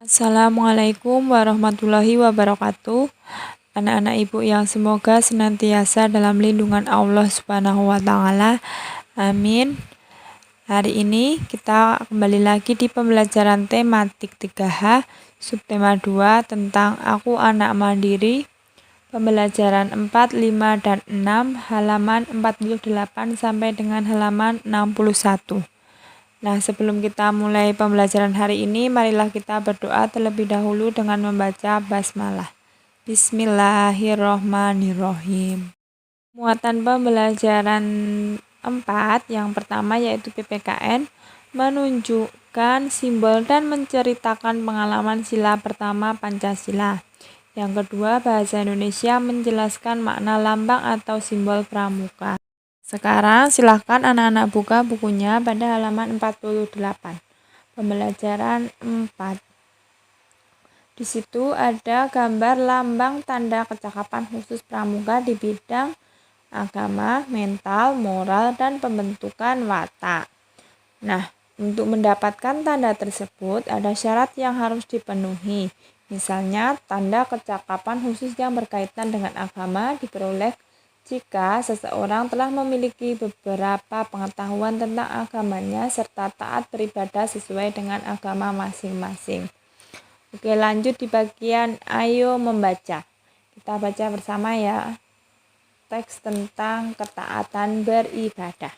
Assalamualaikum warahmatullahi wabarakatuh. Anak-anak ibu yang semoga senantiasa dalam lindungan Allah Subhanahu wa taala. Amin. Hari ini kita kembali lagi di pembelajaran tematik 3H, subtema 2 tentang aku anak mandiri. Pembelajaran 4, 5, dan 6 halaman 48 sampai dengan halaman 61. Nah, sebelum kita mulai pembelajaran hari ini, marilah kita berdoa terlebih dahulu dengan membaca basmalah. Bismillahirrohmanirrohim. Muatan pembelajaran 4 yang pertama yaitu PPKN, menunjukkan simbol dan menceritakan pengalaman sila pertama Pancasila. Yang kedua, bahasa Indonesia menjelaskan makna lambang atau simbol pramuka. Sekarang silahkan anak-anak buka bukunya pada halaman 48. Pembelajaran 4. Di situ ada gambar lambang tanda kecakapan khusus pramuka di bidang agama, mental, moral, dan pembentukan watak. Nah, untuk mendapatkan tanda tersebut ada syarat yang harus dipenuhi. Misalnya, tanda kecakapan khusus yang berkaitan dengan agama diperoleh jika seseorang telah memiliki beberapa pengetahuan tentang agamanya serta taat beribadah sesuai dengan agama masing-masing. Oke, lanjut di bagian ayo membaca. Kita baca bersama ya. Teks tentang ketaatan beribadah.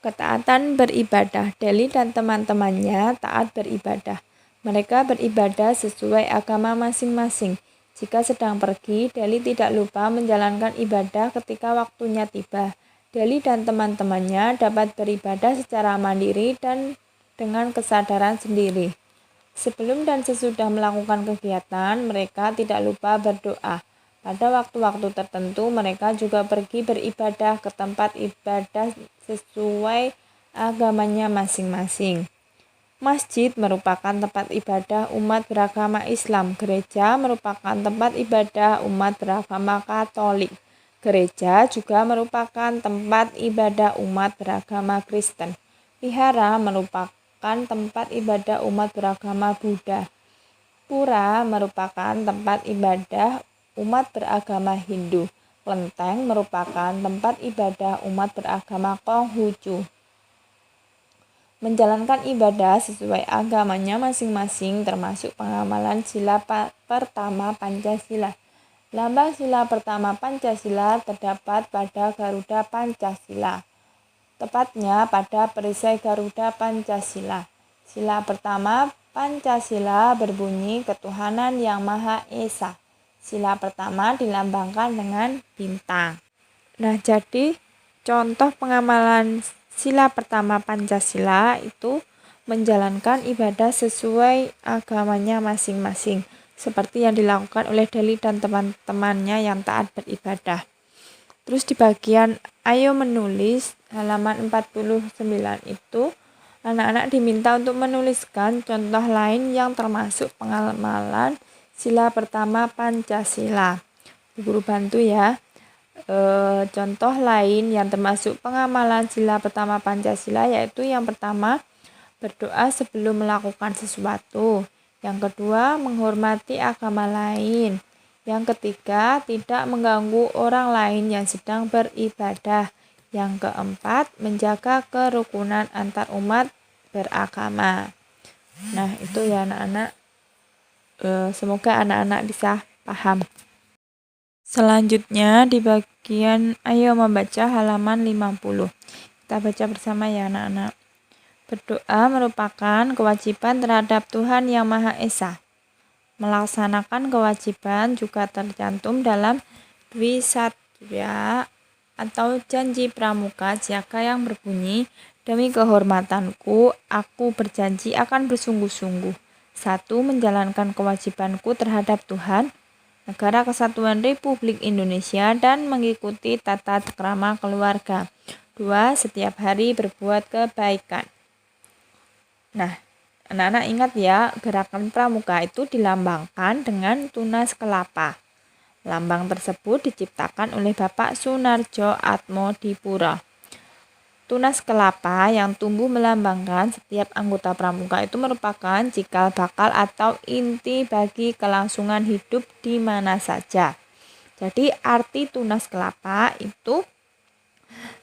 Ketaatan beribadah. Deli dan teman-temannya taat beribadah. Mereka beribadah sesuai agama masing-masing. Jika sedang pergi, Deli tidak lupa menjalankan ibadah ketika waktunya tiba. Deli dan teman-temannya dapat beribadah secara mandiri dan dengan kesadaran sendiri. Sebelum dan sesudah melakukan kegiatan, mereka tidak lupa berdoa. Pada waktu-waktu tertentu, mereka juga pergi beribadah ke tempat ibadah sesuai agamanya masing-masing. Masjid merupakan tempat ibadah umat beragama Islam. Gereja merupakan tempat ibadah umat beragama Katolik. Gereja juga merupakan tempat ibadah umat beragama Kristen. Vihara merupakan tempat ibadah umat beragama Buddha. Pura merupakan tempat ibadah umat beragama Hindu. Kelenteng merupakan tempat ibadah umat beragama Konghucu. Menjalankan ibadah sesuai agamanya masing-masing termasuk pengamalan sila pertama Pancasila. Lambang sila pertama Pancasila terdapat pada Garuda Pancasila. Tepatnya pada perisai Garuda Pancasila. Sila pertama Pancasila berbunyi ketuhanan yang Maha Esa. Sila pertama dilambangkan dengan bintang. Nah, jadi contoh pengamalan sila pertama Pancasila itu menjalankan ibadah sesuai agamanya masing-masing, seperti yang dilakukan oleh Deli dan teman-temannya yang taat beribadah. Terus di bagian ayo menulis halaman 49 itu anak-anak diminta untuk menuliskan contoh lain yang termasuk pengamalan sila pertama Pancasila. Guru bantu ya. Contoh lain yang termasuk pengamalan sila pertama Pancasila yaitu yang pertama, berdoa sebelum melakukan sesuatu. Yang kedua, menghormati agama lain. Yang ketiga, tidak mengganggu orang lain yang sedang beribadah. Yang keempat, menjaga kerukunan antar umat beragama. Nah, itu ya anak-anak. Semoga anak-anak bisa paham. Selanjutnya di bagian ayo membaca halaman 50. Kita baca bersama ya anak-anak. Berdoa merupakan kewajiban terhadap Tuhan Yang Maha Esa. Melaksanakan kewajiban juga tercantum dalam Dwisatya atau janji pramuka jaga yang berbunyi, demi kehormatanku, aku berjanji akan bersungguh-sungguh. 1. Menjalankan kewajibanku terhadap Tuhan, Negara Kesatuan Republik Indonesia, dan mengikuti tata krama keluarga. 2. Setiap hari berbuat kebaikan. Nah, anak-anak ingat ya, gerakan pramuka itu dilambangkan dengan tunas kelapa. Lambang tersebut diciptakan oleh Bapak Sunarjo Atmodipuro. Tunas kelapa yang tumbuh melambangkan setiap anggota pramuka itu merupakan cikal bakal atau inti bagi kelangsungan hidup di mana saja. Jadi arti tunas kelapa itu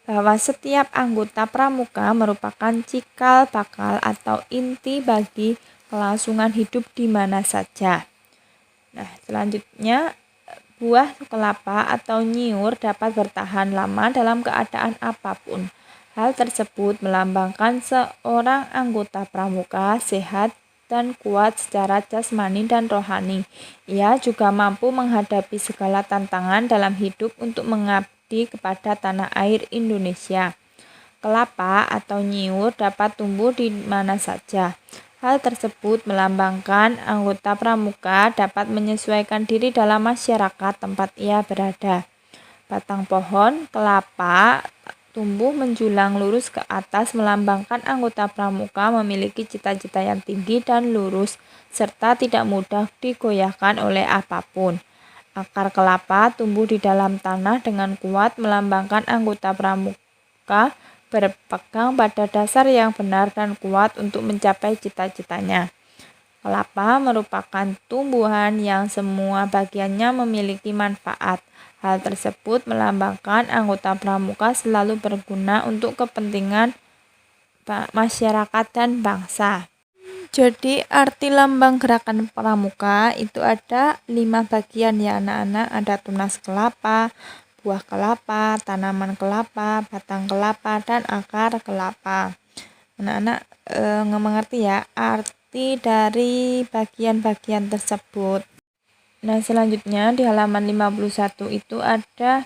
bahwa setiap anggota pramuka merupakan cikal bakal atau inti bagi kelangsungan hidup di mana saja. Nah, selanjutnya buah kelapa atau nyiur dapat bertahan lama dalam keadaan apapun. Hal tersebut melambangkan seorang anggota pramuka sehat dan kuat secara jasmani dan rohani. Ia juga mampu menghadapi segala tantangan dalam hidup untuk mengabdi kepada tanah air Indonesia. Kelapa atau nyiur dapat tumbuh di mana saja. Hal tersebut melambangkan anggota pramuka dapat menyesuaikan diri dalam masyarakat tempat ia berada. Batang pohon kelapa tumbuh menjulang lurus ke atas melambangkan anggota pramuka memiliki cita-cita yang tinggi dan lurus serta tidak mudah digoyahkan oleh apapun. Akar kelapa tumbuh di dalam tanah dengan kuat melambangkan anggota pramuka berpegang pada dasar yang benar dan kuat untuk mencapai cita-citanya. Kelapa merupakan tumbuhan yang semua bagiannya memiliki manfaat. Hal tersebut melambangkan anggota pramuka selalu berguna untuk kepentingan masyarakat dan bangsa. Jadi arti lambang gerakan pramuka itu ada 5 bagian ya anak-anak. Ada tunas kelapa, buah kelapa, tanaman kelapa, batang kelapa, dan akar kelapa. Anak-anak mengerti ya arti dari bagian-bagian tersebut. Nah, selanjutnya di halaman 51 itu ada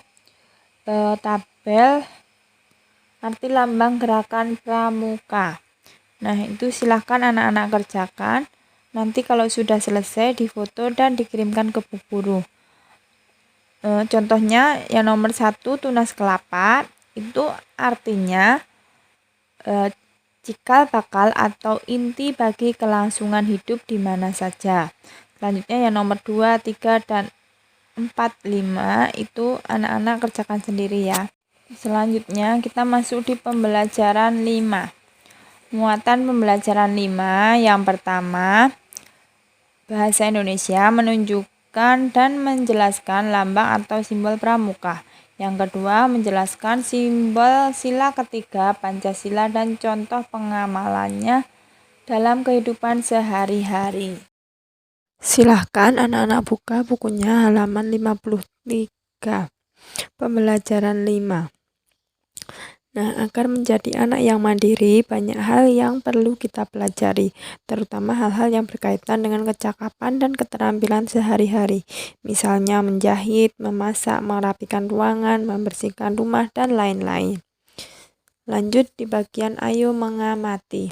tabel arti lambang gerakan pramuka. Nah, itu silahkan anak-anak kerjakan. Nanti kalau sudah selesai difoto dan dikirimkan ke Bu Guru. Contohnya yang nomor 1 tunas kelapa itu artinya cikal bakal atau inti bagi kelangsungan hidup di mana saja. Selanjutnya yang nomor 2, 3, dan 4, 5 itu anak-anak kerjakan sendiri ya. Selanjutnya kita masuk di pembelajaran 5. Muatan pembelajaran 5 yang pertama, bahasa Indonesia menunjukkan dan menjelaskan lambang atau simbol pramuka. Yang kedua, menjelaskan simbol sila ketiga Pancasila dan contoh pengamalannya dalam kehidupan sehari-hari. Silahkan anak-anak buka bukunya halaman 53. Pembelajaran 5. Nah, agar menjadi anak yang mandiri, banyak hal yang perlu kita pelajari, terutama hal-hal yang berkaitan dengan kecakapan dan keterampilan sehari-hari. Misalnya menjahit, memasak, merapikan ruangan, membersihkan rumah, dan lain-lain. Lanjut di bagian ayo mengamati.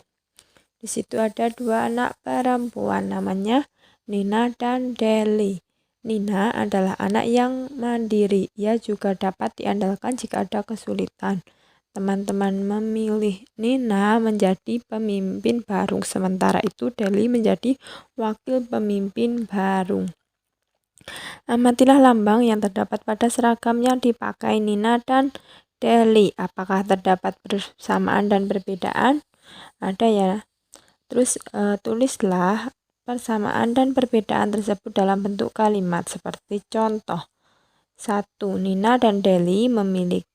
Di situ ada 2 anak perempuan namanya Nina dan Deli. Nina adalah anak yang mandiri. Ia juga dapat diandalkan jika ada kesulitan. Teman-teman memilih Nina menjadi pemimpin barung, sementara itu Deli menjadi wakil pemimpin barung. Amatilah lambang yang terdapat pada seragam yang dipakai Nina dan Deli. Apakah terdapat persamaan dan perbedaan? Ada ya. Terus tulislah persamaan dan perbedaan tersebut dalam bentuk kalimat seperti contoh. 1. Nina dan Deli memiliki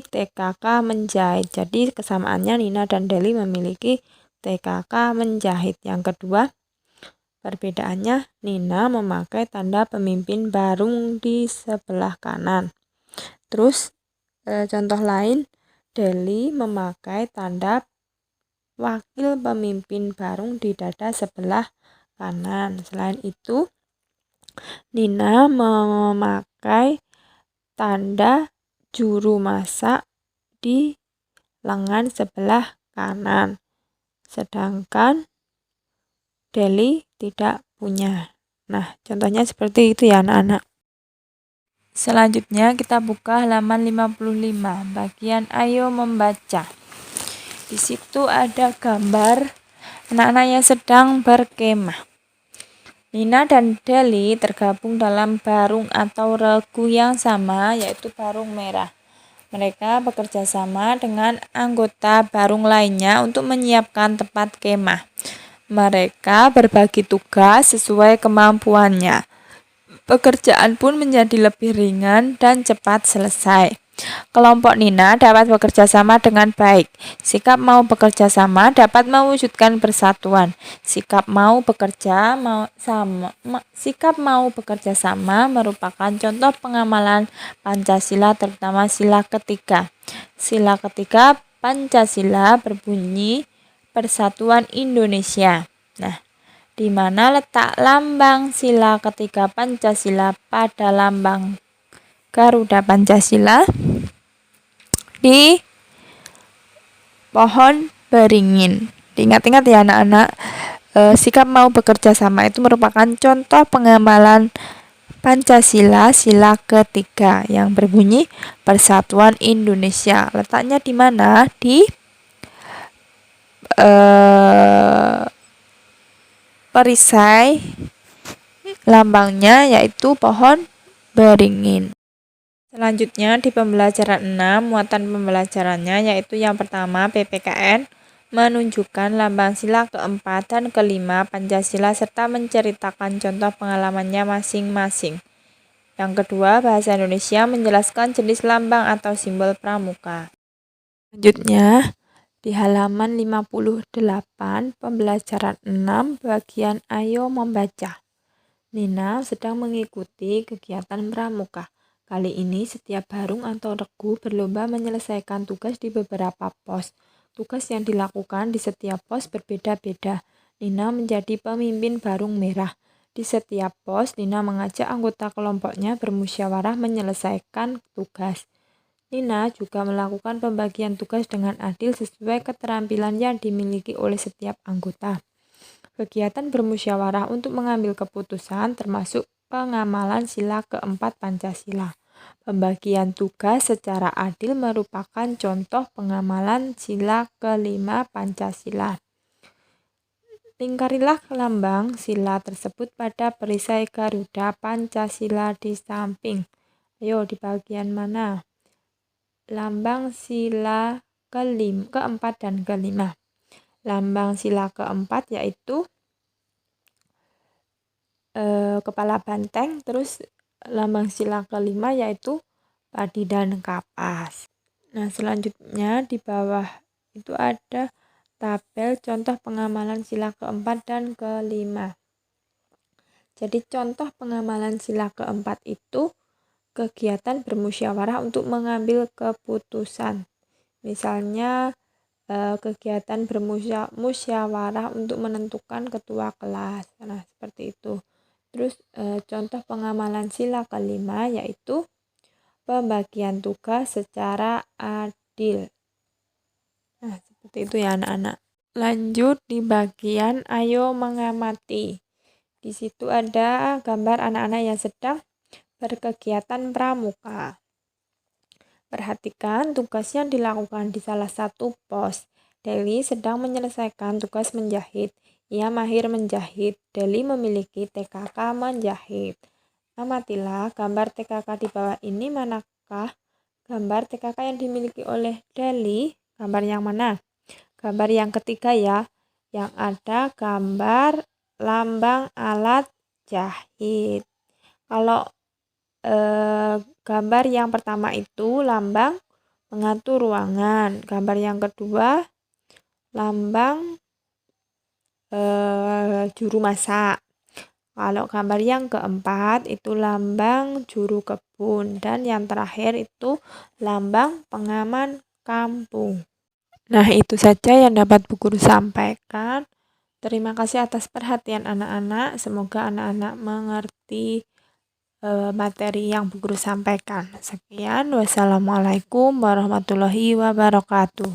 TKK menjahit. Jadi kesamaannya Nina dan Deli memiliki TKK menjahit. Yang kedua, perbedaannya Nina memakai tanda pemimpin barung di sebelah kanan. Terus contoh lain, Deli memakai tanda wakil pemimpin barung di dada sebelah kanan. Selain itu, Nina memakai tanda juru masak di lengan sebelah kanan. Sedangkan Deli tidak punya. Nah, contohnya seperti itu ya anak-anak. Selanjutnya kita buka halaman 55, bagian ayo membaca. Di situ ada gambar anak-anak yang sedang berkemah. Nina dan Deli tergabung dalam barung atau regu yang sama, yaitu barung merah. Mereka bekerja sama dengan anggota barung lainnya untuk menyiapkan tempat kemah. Mereka berbagi tugas sesuai kemampuannya. Pekerjaan pun menjadi lebih ringan dan cepat selesai. Kelompok Nina dapat bekerja sama dengan baik. Sikap mau bekerja sama dapat mewujudkan persatuan. Sikap mau bekerja sama merupakan contoh pengamalan Pancasila, terutama sila ketiga. Sila ketiga Pancasila berbunyi Persatuan Indonesia. Nah, di mana letak lambang sila ketiga Pancasila pada lambang Garuda Pancasila? Di pohon beringin. Diingat-ingat ya anak-anak, sikap mau bekerja sama itu merupakan contoh pengamalan Pancasila sila ketiga yang berbunyi Persatuan Indonesia. Letaknya di mana? Di perisai lambangnya yaitu pohon beringin. Selanjutnya di pembelajaran 6, muatan pembelajarannya yaitu yang pertama PPKN menunjukkan lambang sila keempat dan kelima Pancasila serta menceritakan contoh pengalamannya masing-masing. Yang kedua, bahasa Indonesia menjelaskan jenis lambang atau simbol pramuka. Selanjutnya di halaman 58 pembelajaran 6 bagian Ayo Membaca. Nina sedang mengikuti kegiatan pramuka. Kali ini setiap barung atau regu berlomba menyelesaikan tugas di beberapa pos. Tugas yang dilakukan di setiap pos berbeda-beda. Nina menjadi pemimpin barung merah. Di setiap pos, Nina mengajak anggota kelompoknya bermusyawarah menyelesaikan tugas. Nina juga melakukan pembagian tugas dengan adil sesuai keterampilan yang dimiliki oleh setiap anggota. Kegiatan bermusyawarah untuk mengambil keputusan termasuk pengamalan sila keempat Pancasila. Pembagian tugas secara adil merupakan contoh pengamalan sila kelima Pancasila. Lingkarilah lambang sila tersebut pada perisai Garuda Pancasila di samping. Ayo, di bagian mana? Lambang sila keempat dan kelima. Lambang sila keempat yaitu kepala banteng, terus lambang sila kelima yaitu padi dan kapas. Nah, selanjutnya di bawah itu ada tabel contoh pengamalan sila keempat dan kelima. Jadi contoh pengamalan sila keempat itu kegiatan bermusyawarah untuk mengambil keputusan. Misalnya kegiatan bermusyawarah untuk menentukan ketua kelas. Nah, seperti itu. Terus contoh pengamalan sila kelima yaitu pembagian tugas secara adil. Nah, seperti itu ya anak-anak. Lanjut di bagian ayo mengamati. Di situ ada gambar anak-anak yang sedang berkegiatan pramuka. Perhatikan tugas yang dilakukan di salah satu pos. Deli sedang menyelesaikan tugas menjahit. Ia mahir menjahit. Deli memiliki TKK menjahit. Amatilah gambar TKK di bawah ini, manakah gambar TKK yang dimiliki oleh Deli? Gambar yang mana? Gambar yang ketiga ya, yang ada gambar lambang alat jahit. Kalau gambar yang pertama itu lambang pengatur ruangan. Gambar yang kedua lambang juru masak. Kalau gambar yang keempat itu lambang juru kebun. Dan yang terakhir itu lambang pengaman kampung. Nah, itu saja yang dapat Bu Guru sampaikan. Terima kasih atas perhatian anak-anak. Semoga anak-anak mengerti materi yang Bu Guru sampaikan. Sekian, wassalamualaikum warahmatullahi wabarakatuh.